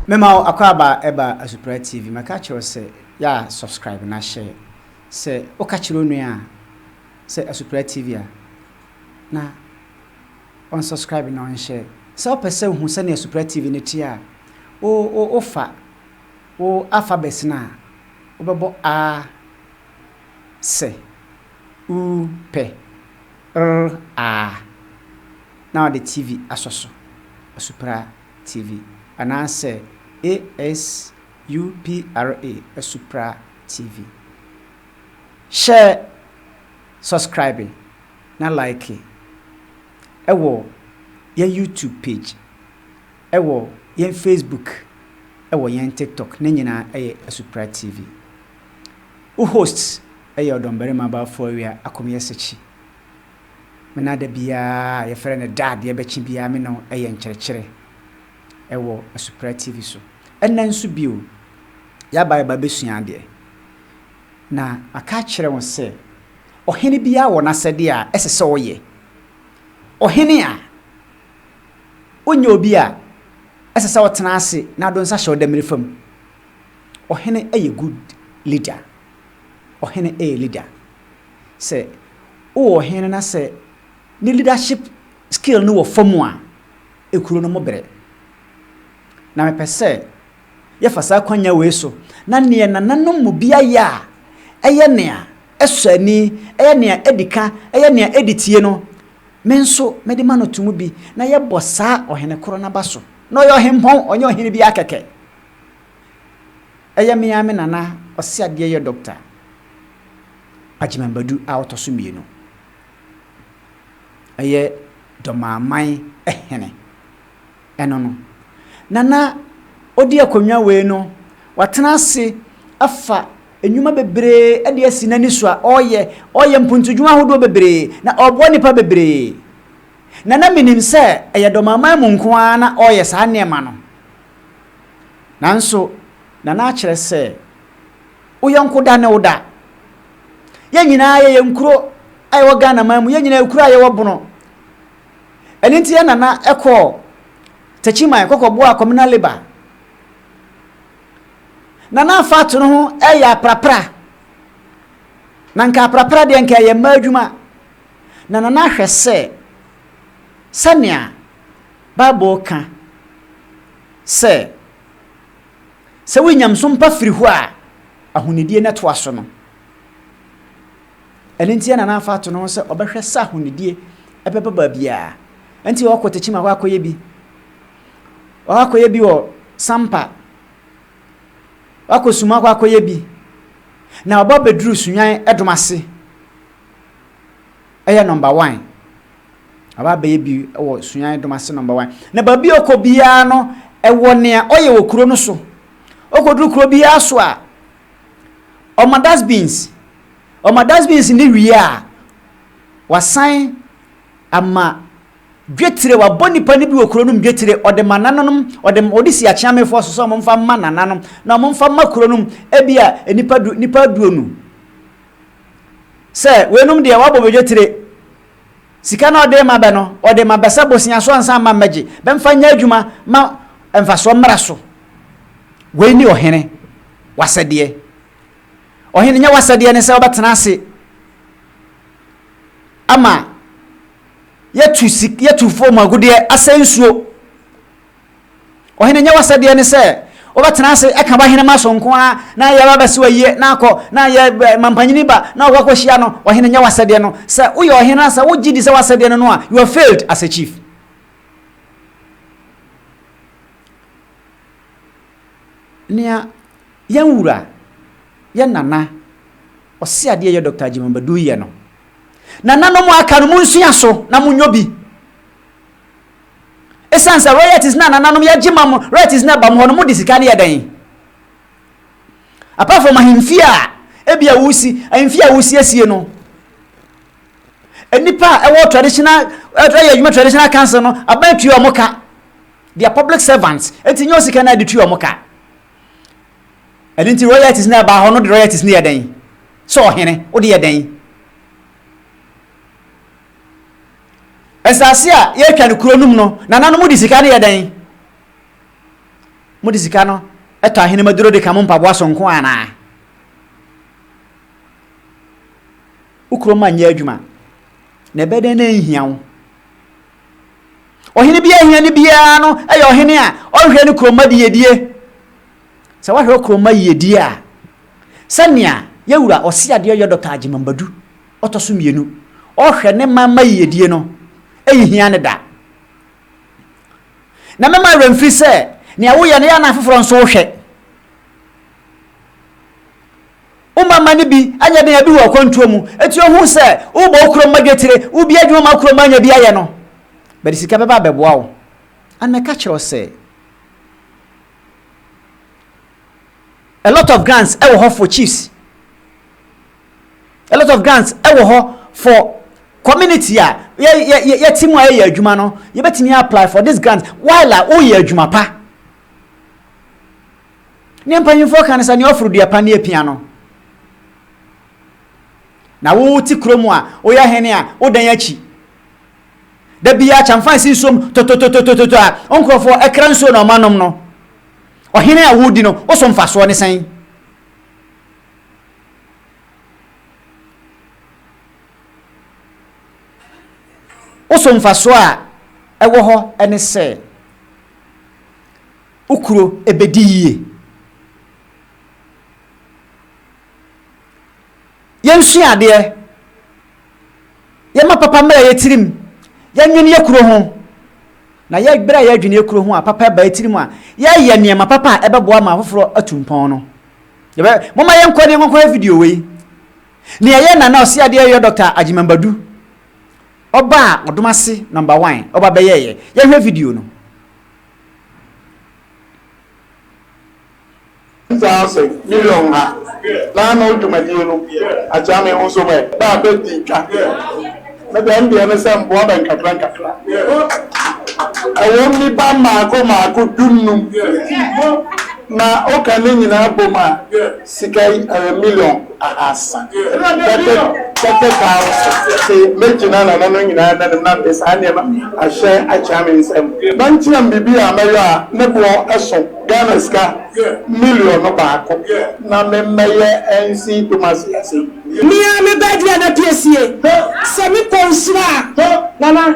Mema akwaba eba Asupra TV maka chiro se ya subscribe na share se oka chiro nua se Asupra TV a na on subscribe na on share se o pese hu se na Asupra TV ne ti a o fa o alphabet na o bebo a se u pe r a now the TV asoso Asupra TV anase ASUPRA Asupra TV. Share, subscribe, na like. Ewo your YouTube page. Ewo your Facebook. Ewo your TikTok. Ne nyina eye Asupra TV. Who hosts eye Odombarima Baffour Akomea Sakyi. Mena da bia ye frɛ ne dad ye bechi bia me no eye nkyerɛkyerɛ. Ewo Asupra TV Show. Ena nso bio ya ba besua de na aka kyerɛ won sɛ ɔhene bia wɔ nasɛde a ɛsɛ ɔyɛ ɔhene a onye obi a ɛsɛ ɔtena ase na do nsa hyɛ ɔdamire fam ɔhene ɛyɛ good leader ɔhene ɛyɛ leader sɛ o ɔhene na sɛ ne leadership skill no wɔ fam a ekuro no mo brɛ na me pese ye fasa kwanya we so na ne nananom mu bia ya eye ne a esani eye ne a edika eye ne a editie no menso mede ma no tumu bi na ye bosa ohene koro na baso na yo hempon onye ohene bi akeke eye me ya me nana Oseadeeyo Dr. Agyeman Badu auto so mienu eye Dormaa Hene eno no nana odi akonwa we no watena ase afa enwuma bebre ade asi nani so a oye mpuntudwuma hodo bebre na obo nipa bebre nana minim se eye Dormaa mu nko a na oye saa nema no nanso nana akere se uyonko da ne woda ye nyina ye nkuro ay wo Ghana mamu ye nyina ekuro aye wo bono eninti ya nana ekọ Sakyi kokko boa communal labor nana fatu no ho eya prapra nanka prapra de nka ye madwuma nana hwese sania babo ka se winyam so mpa firi ho a ahonidie na to aso no elintia nana fatu no se obehwe sa ahonidie ebeba ba bia enti wakọ Sakyi akọ bi Akoye bi wo sampa akosuma kwa akoye bi na oba bedru sunwan edomase eye number 1 aba be bi wo sunwan edomase number 1 na ba bi okobia no ewo ne oye wo kuro no so okodru kuro bia so a omadas beans ni wia wasan ama dwetire wa boni pani bi okuro no dwetire odemanananom odisi achiame fo so mo mfa manananom na mo mfa makuro no ebia nipa duonu se wenum de wa bo dwetire sika na ode ma be no ode ma besa bosia so ansa ma magi be mfa nya adwuma ma emfa so mra so we ni ohene wasade ohene nya wasade ne se obetena ase ama yetu form agudie asensuo ohene nya wasade ne se obetena ase eka ba hene maso nko a na ya baba se waye na akọ na ya mampanyini ba na okwakohia no ohene nya wasade no se uyo ohene asa wo gidi se wasade no a you have failed as a chief nia yanwura ya nana Oseadeeyo Dr. Agyeman Badu ye no nana no mo aka no munsua so na munyobi esansa royalties na nana no yagema mo royalties na ba mo ho no disika ne yadan apart from ahimfia ebia wusi ahimfia wusi asie no enipa ewo traditional traditional council no abatu omoka they are public servants etinyo sika na detu omoka edinti royalties na ba ho no royalties ne yadan so hene odi yadan esase a ye twa ne kuro num no nana no mu disika ne yadan mudi sika no eto ahene maduro de kamo mpaboa sonko ana ukroma nya adwuma na bede na hiawo ohene bia hia ne bia no aye ohene a ohwe ne kroma de yedie se wa hwe kroma yedie a sania yewura Oseadeeyo Dr. Agyeman Badu otoso mienu ohwe ne mama yedie no hia ne da na mema remfi se ne awoye ne ya na afoforo nso hwe umama ne bi anya de bi wo kwantuo mu eti ohu se ubo okroma getire ubi adwuma makroma anya bi aye no bari sika beba beboa wo an me catch you say a lot of grants e wo ho for chiefs, a lot of grants e wo ho for community ya timu aye adwuma no ye betimi apply for this grant while o ye adwuma pa ne mpanyimfo kan sa ne offer dia pa ne apia no na wo ti kromu a o ya hene a o dan achi da bia chamfan si som to a onkrofo ekranso na manom no ohene a wudi no o so mfaso ne san o so mfaso a ewo ho ene se ukuro ebedi yie yensu ade yema papa mra yetirim yanwene yakuro ho na ya gbera ya adwene yakuro ho a papa ba yetirim a ya niema papa ebeboa ma afoforo atumpon no yebe mama yenkɔ ne nkɔ video we ne ye na Oseadeeyo Dr. Agyeman Badu oba Odomase number 1 oba be ye hwe video no million ha na no tumadie no achame ho so me ba be dinka na be ndie ne sem bo ba nkakra awo mi ba maako dunnu na o kan nyina boma sikai million asa tete ka se mejina na no nyina na be sa ne ma ahye achame nsem ban tiam bibia mayo a ne bo eso Ghana ska million no baako na memmeye ensi Tomasi ase mi a me badia na piesie se mi konsra nana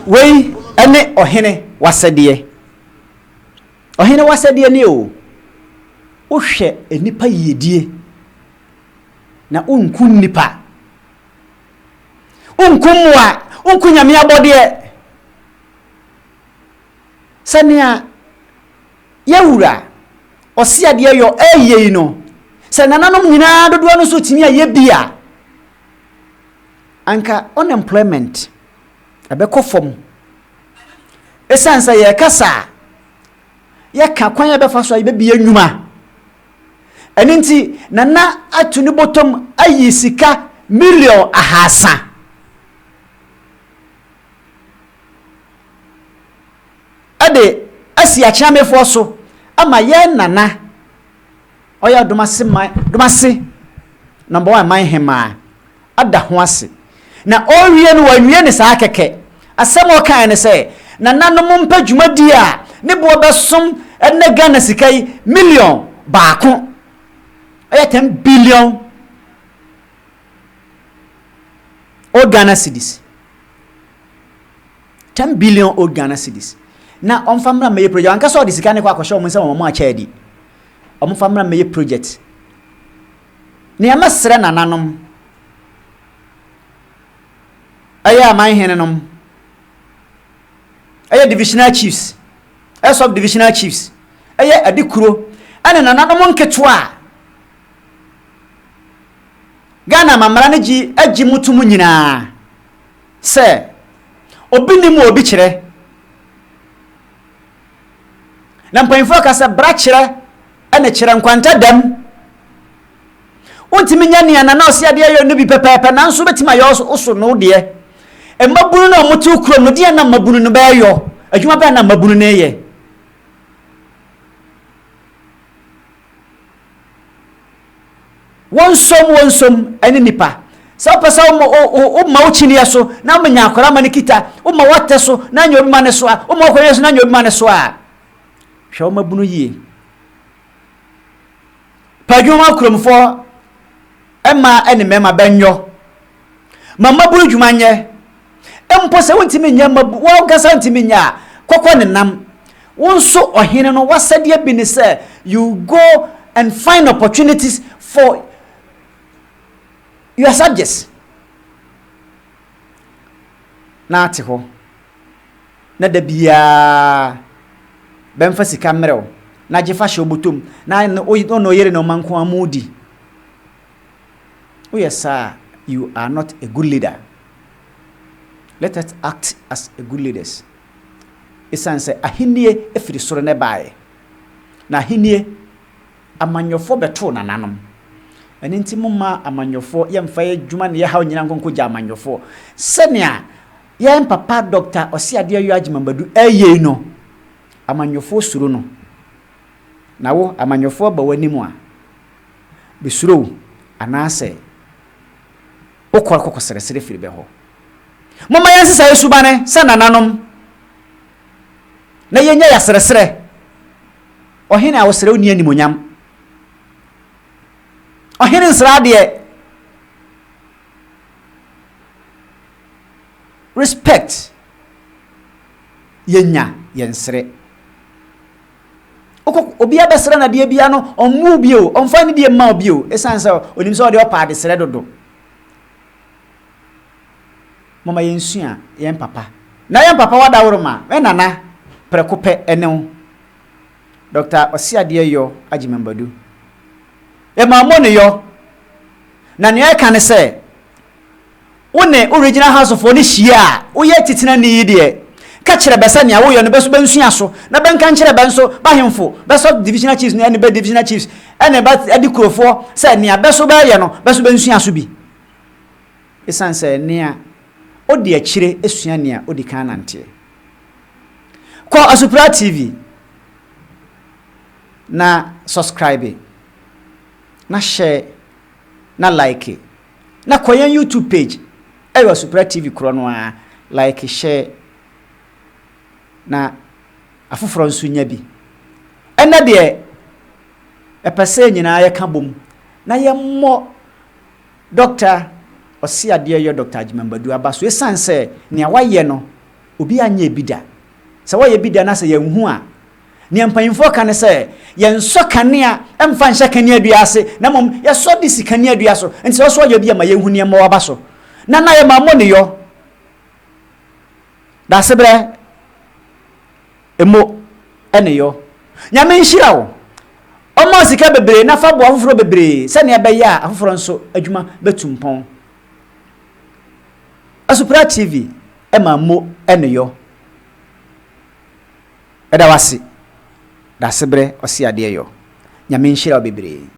wei ene ohene wasede ne o wohwe enipa yedie na unkun nipa unkumwa unkunyame abode sania yawura Oseadeeyo eyei no se nananom nyina dodo no so timi aye bia anka unemployment abekɔ fom esansa ye kasa ye ka kwan ye befa so aye bia nwuma eninti nana atu ni bottom ayi sika million ahasa ade asi achiamefo so ama ye nana oya Odomase number 1 man hema ada ho ase na owie no wanwie ne saa keke asem o kan ne se nana no mpa dwumadi a ne bo besom ene Ghana sikai million baako oya 10 billion o Ghana cedis 10 billion o Ghana cedis na onfamra meye project anka so disika ne kwa kwahye o munse mo achaadi omfamra meye project ne amasre nananom aya man henenom aya divisional chiefs sub divisional chiefs aya adikuro ane nananom nketwa Ghana mamara ne gi agi mutumu nyina se obi ni mu obi kire na mpanfo kasa bra kire ene kire nkwanta dam untimi nya ne na Oseadeeyo no bi pepepe nanso betima yo so no de mabunu na omutu krom no de na mabunu no bayo adwuma ba na mabunu na ye wonsom ene nipa so pesa o ma uchini so na manya akora ma nikita o ma wate so na nyobi ma ne so a o ma okoye so na nyobi ma ne so a hwe o mabunu yie padwuma kromfo ema ene mema benyo mama buru dwuma nye empo se wontimi nya mabu wo gasa ntimi nya kokko ne nam wonso ohene no wasade bi ne say you go and find opportunities for your subjects na ate ho na da bia bemfa sika mrew na jefa hye obotom na no yere no manko amudi oh yes sir, you are not a good leader. Let us act as a good leaders. Isan say ahinie efiri soro ne bae na ahinie amanyofo beto nananom eni ntimo ma amanyofo yemfa adwuma ne ye haw nyina nkonko gya amanyofo senia ye papa Dr. Oseadeeyo Agyeman Badu eye no amanyofo suro no na wo amanyofo ba wanimu a besuro anase okwa kokosere firi be ho mama yansi sa yesubane sa nananom na yenya ya seresere ohene awosere oni animonyam ohene nsra de respect yenya yensere obi abesere na de bia no omu bio omfa ne de ma bio esansa onim so de opa de sere dodo mama yensua yen papa na yen papa wada woroma nana prekope ene Dr. Oseadeeyo Agyeman Badu e ma mo ne yo na ne aka ne se wone original house of oni hia wo ye titina ne yide ka kire besa ne wo yo ne beso bensua so na benka nkire benso bahemfo beso divisional chiefs ne be divisional chiefs ene ba adi kurofo se ne abeso ba ye no beso bensua so bi esanse ne a odi akire esua ne a odi kan nante ko Asupra TV na subscribe na share na like na koyen YouTube page eyo Asupra TV krono a like share na afoforo nso nya bi ena de epese nyina ye ka bom na ye mo Dr. Oseadeeyo Dr. Agyeman Badu abaso esanse ne awaye no obi anya ebida se waye bida na se yenhu a ne mpanyimfo ka ne se yenso kanea emfa nhya kanea dua ase na mom yeso di sikanea dua so nti so waye bia ma yenhu ne ma wabaso na ye ma mo ne yo da sebre emo ene yo nyame nhira wo omo sika bebre na fa bo afoforo bebre se ne be ya afoforo nso adwuma betumpon Asupra TV ema mo ene yo eda wasi da sebre Oseadeeyo nyame nhira wo bebre